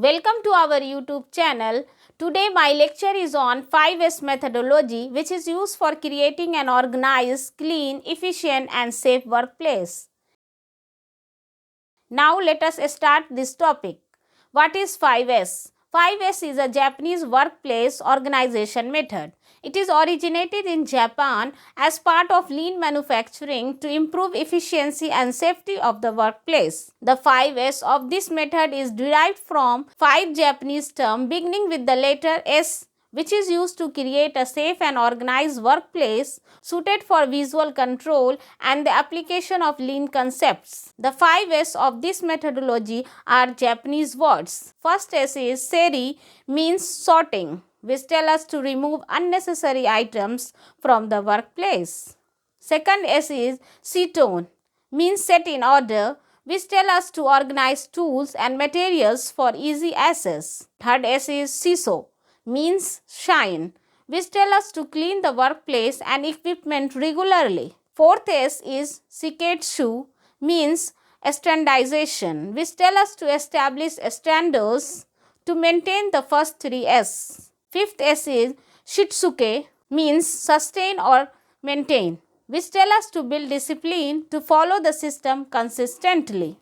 Welcome to our YouTube channel. Today my lecture is on 5S methodology, which is used for creating an organized, clean, efficient and safe workplace. Now let us start this topic. What is 5S? 5S is a Japanese workplace organization method. It is originated in Japan as part of lean manufacturing to improve efficiency and safety of the workplace. The 5S of this method is derived from 5 Japanese terms beginning with the letter S, which is used to create a safe and organized workplace suited for visual control and the application of lean concepts. The 5S of this methodology are Japanese words. First S is Seiri, means sorting, which tell us to remove unnecessary items from the workplace. Second S is Seiton, means set in order, which tell us to organize tools and materials for easy access. Third S is Seiso, means shine, which tell us to clean the workplace and equipment regularly. Fourth S is Seiketsu, means standardization, which tell us to establish standards to maintain the first 3 S. Fifth S is Shitsuke, means sustain or maintain, which tell us to build discipline to follow the system consistently.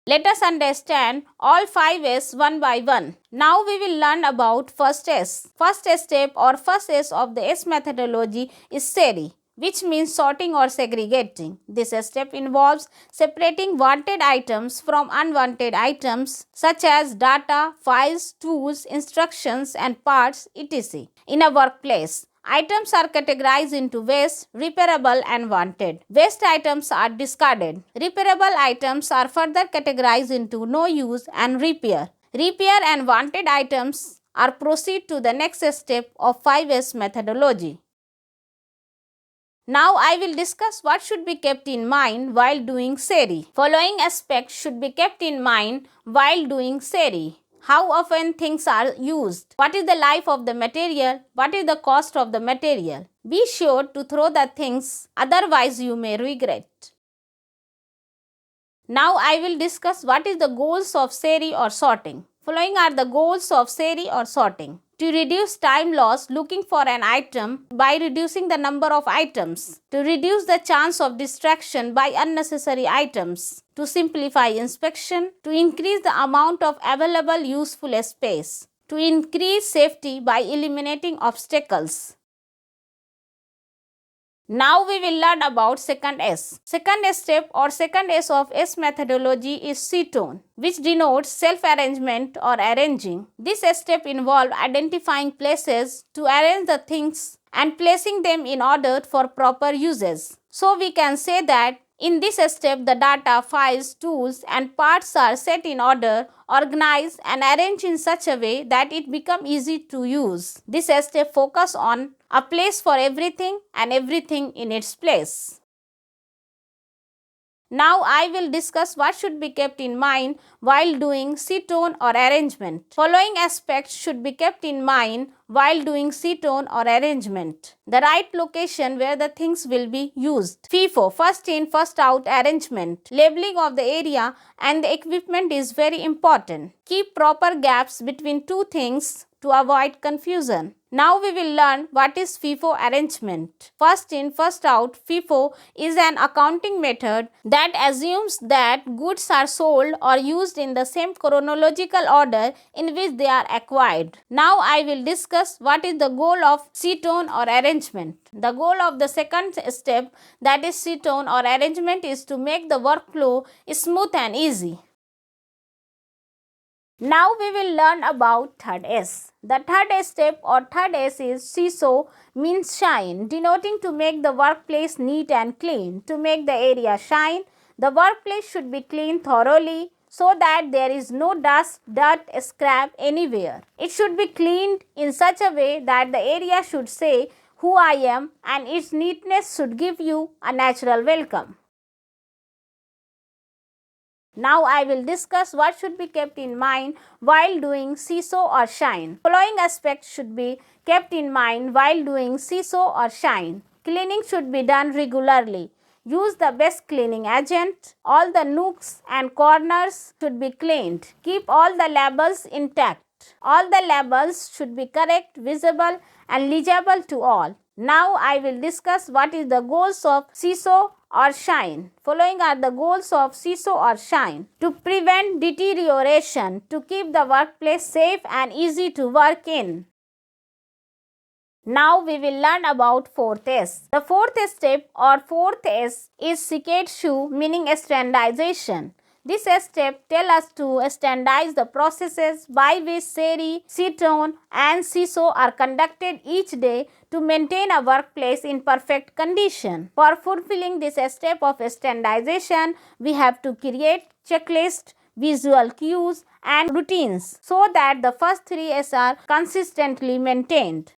Let us understand all 5 S one by one. Now we will learn about first S. First step or first S of the S methodology is Seiri, which means sorting or segregating. This step involves separating wanted items from unwanted items such as data, files, tools, instructions and parts, etc. in a workplace. Items are categorized into waste, repairable and wanted. Waste items are discarded. Repairable items are further categorized into no use and repair. Repair and wanted items are proceed to the next step of 5S methodology. Now I will discuss what should be kept in mind while doing Seiri. Following aspects should be kept in mind while doing Seiri. How often things are used? What is the life of the material? What is the cost of the material? Be sure to throw the things, otherwise you may regret. Now I will discuss what is the goals of Seiri or sorting. Following are the goals of Seiri or sorting. To reduce time loss looking for an item by reducing the number of items. To reduce the chance of distraction by unnecessary items. To simplify inspection. To increase the amount of available useful space. To increase safety by eliminating obstacles. Now we will learn about second S. Second step or second S of S methodology is Seiton, which denotes self-arrangement or arranging. This step involves identifying places to arrange the things and placing them in order for proper uses. So we can say that in this step, the data, files, tools and parts are set in order, organized and arranged in such a way that it becomes easy to use. This step focuses on a place for everything and everything in its place. Now I will discuss what should be kept in mind while doing Seiton or arrangement. Following aspects should be kept in mind while doing Seiton or arrangement. The right location where the things will be used. FIFO, first in, first out arrangement. Labeling of the area and the equipment is very important. Keep proper gaps between two things to avoid confusion. Now we will learn what is FIFO arrangement. First in, first out, FIFO is an accounting method that assumes that goods are sold or used in the same chronological order in which they are acquired. Now I will discuss what is the goal of Seiton or arrangement. The goal of the second step, that is Seiton or arrangement, is to make the workflow smooth and easy. Now we will learn about third S. The third step or third S is Seiso, means shine, denoting to make the workplace neat and clean. To make the area shine, the workplace should be cleaned thoroughly so that there is no dust, dirt, scrap anywhere. It should be cleaned in such a way that the area should say who I am and its neatness should give you a natural welcome. Now I will discuss what should be kept in mind while doing Seiso or shine. Following aspects should be kept in mind while doing Seiso or shine. Cleaning should be done regularly. Use the best cleaning agent. All the nooks and corners should be cleaned. Keep all the labels intact. All the labels should be correct, visible and legible to all. Now I will discuss what is the goals of Seiso or shine. Following are the goals of Seiso or shine. To prevent deterioration, to keep the workplace safe and easy to work in. Now we will learn about fourth S. The fourth step or fourth S is Seiketsu, meaning standardization. This step tells us to standardize the processes by which Seiri, Seiton and Seiso are conducted each day to maintain a workplace in perfect condition. For fulfilling this step of standardization, we have to create checklists, visual cues and routines so that the first three S are consistently maintained.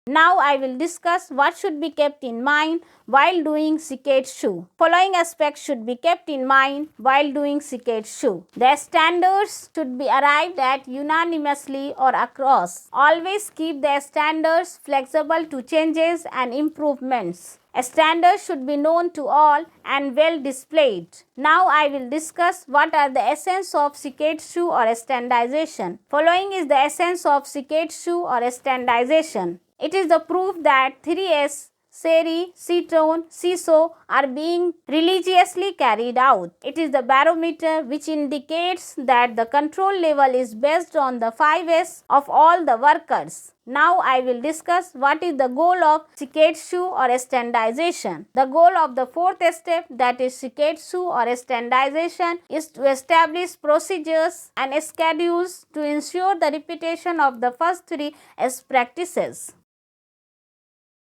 Now I will discuss what should be kept in mind while doing Seiketsu. Following aspects should be kept in mind while doing Seiketsu. The standards should be arrived at unanimously or across. Always keep the standards flexible to changes and improvements. Standards should be known to all and well displayed. Now I will discuss what are the essence of Seiketsu or standardization. Following is the essence of Seiketsu or standardization. It is the proof that 3S, Seiri, Seiton, Seiso are being religiously carried out. It is the barometer which indicates that the control level is based on the 5S of all the workers. Now I will discuss what is the goal of Seiketsu or standardization. The goal of the fourth step, that is Seiketsu or standardization, is to establish procedures and schedules to ensure the repetition of the first three S practices.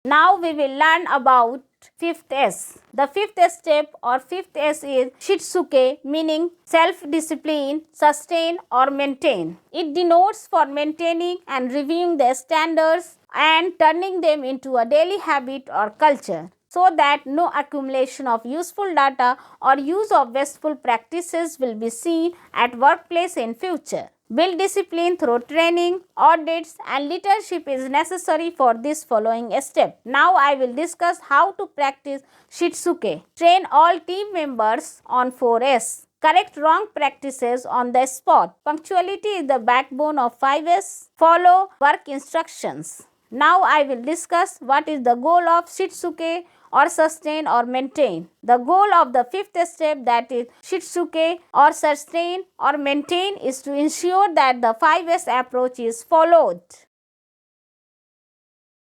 Now we will learn about fifth S. The fifth step or fifth S is Shitsuke, meaning self-discipline, sustain or maintain. It denotes for maintaining and reviewing the standards and turning them into a daily habit or culture, so that no accumulation of useful data or use of wasteful practices will be seen at workplace in future. Build discipline through training, audits and leadership is necessary for this following step. Now I will discuss how to practice Shitsuke. Train all team members on 4S. Correct wrong practices on the spot. Punctuality is the backbone of 5S. Follow work instructions. Now I will discuss what is the goal of Shitsuke or sustain or maintain. The goal of the fifth step, that is Shitsuke or sustain or maintain, is to ensure that the 5S approach is followed.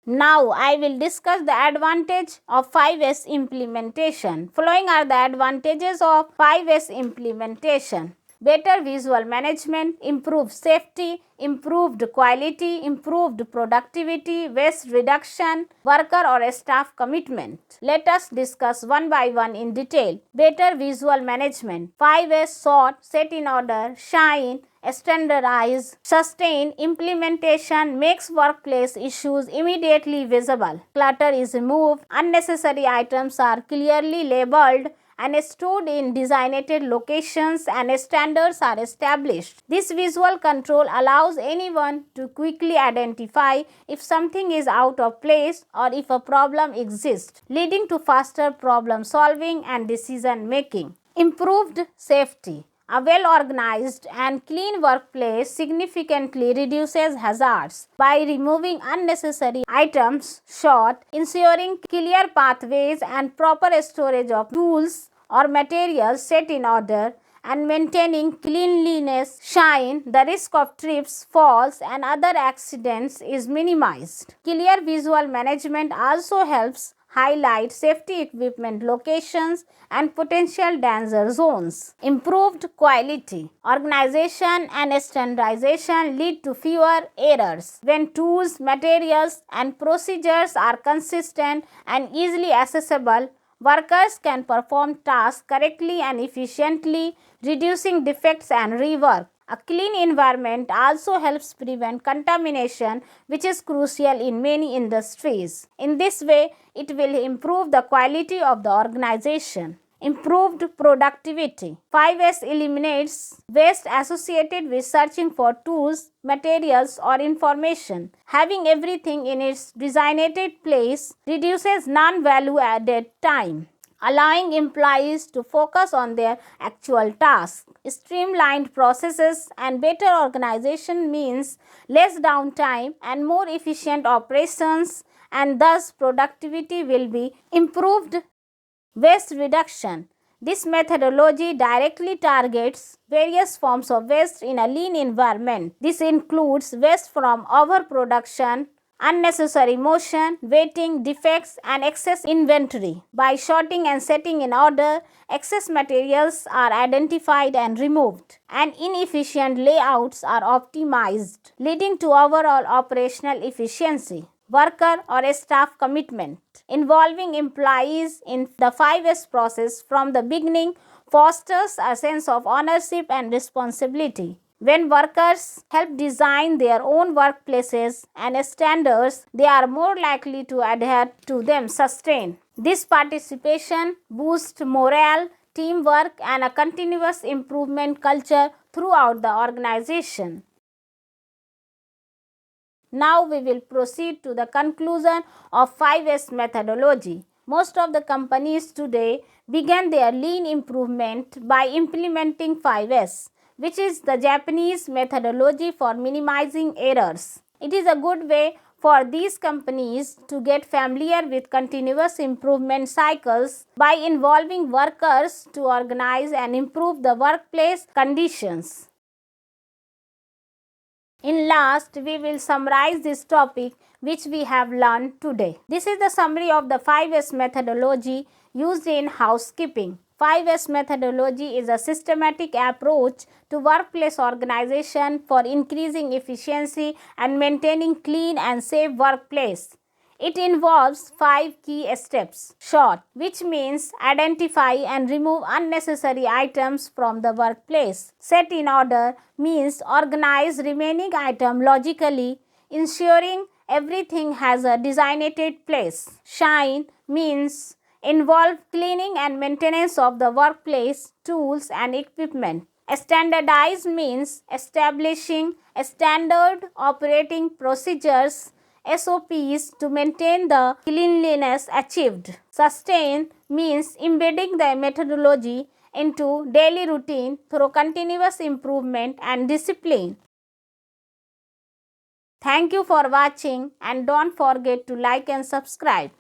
Now I will discuss the advantage of 5S implementation. Following are the advantages of 5S implementation. Better visual management, improved safety, improved quality, improved productivity, waste reduction, worker or staff commitment. Let us discuss one by one in detail. Better visual management. 5S sort, set in order, shine, standardize, sustain. Implementation makes workplace issues immediately visible. Clutter is removed, unnecessary items are clearly labeled and stored in designated locations and standards are established. This visual control allows anyone to quickly identify if something is out of place or if a problem exists, leading to faster problem solving and decision making. Improved safety. A well-organized and clean workplace significantly reduces hazards by removing unnecessary items, ensuring clear pathways and proper storage of tools or materials set in order, and maintaining cleanliness. Shine, the risk of trips, falls and other accidents is minimized. Clear visual management also helps highlight safety equipment locations and potential danger zones. Improved quality. Organization and standardization lead to fewer errors. When tools, materials and procedures are consistent and easily accessible, workers can perform tasks correctly and efficiently, reducing defects and rework. A clean environment also helps prevent contamination, which is crucial in many industries. In this way, it will improve the quality of the organization. Improved productivity. 5S eliminates waste associated with searching for tools, materials, or information. Having everything in its designated place reduces non-value added time, allowing employees to focus on their actual tasks. Streamlined processes and better organization means less downtime and more efficient operations, and thus productivity will be improved. Waste reduction. This methodology directly targets various forms of waste in a lean environment. This includes waste from overproduction, unnecessary motion, waiting, defects, and excess inventory. By sorting and setting in order, excess materials are identified and removed, and inefficient layouts are optimized, leading to overall operational efficiency. Worker or a staff commitment. Involving employees in the 5S process from the beginning fosters a sense of ownership and responsibility. When workers help design their own workplaces and standards, they are more likely to adhere to them. Sustain. This participation boosts morale, teamwork, and a continuous improvement culture throughout the organization. Now we will proceed to the conclusion of 5S methodology. Most of the companies today began their lean improvement by implementing 5S, which is the Japanese methodology for minimizing errors. It is a good way for these companies to get familiar with continuous improvement cycles by involving workers to organize and improve the workplace conditions. In last, we will summarize this topic which we have learned today. This is the summary of the 5S methodology used in housekeeping. 5S methodology is a systematic approach to workplace organization for increasing efficiency and maintaining clean and safe workplace. It involves 5 key steps. Sort, which means identify and remove unnecessary items from the workplace. Set in order means organize remaining item logically, ensuring everything has a designated place. Shine means involve cleaning and maintenance of the workplace, tools and equipment. Standardize means establishing standard operating procedures, SOPs, to maintain the cleanliness achieved. Sustain means embedding the methodology into daily routine through continuous improvement and discipline. Thank you for watching, and don't forget to like and subscribe.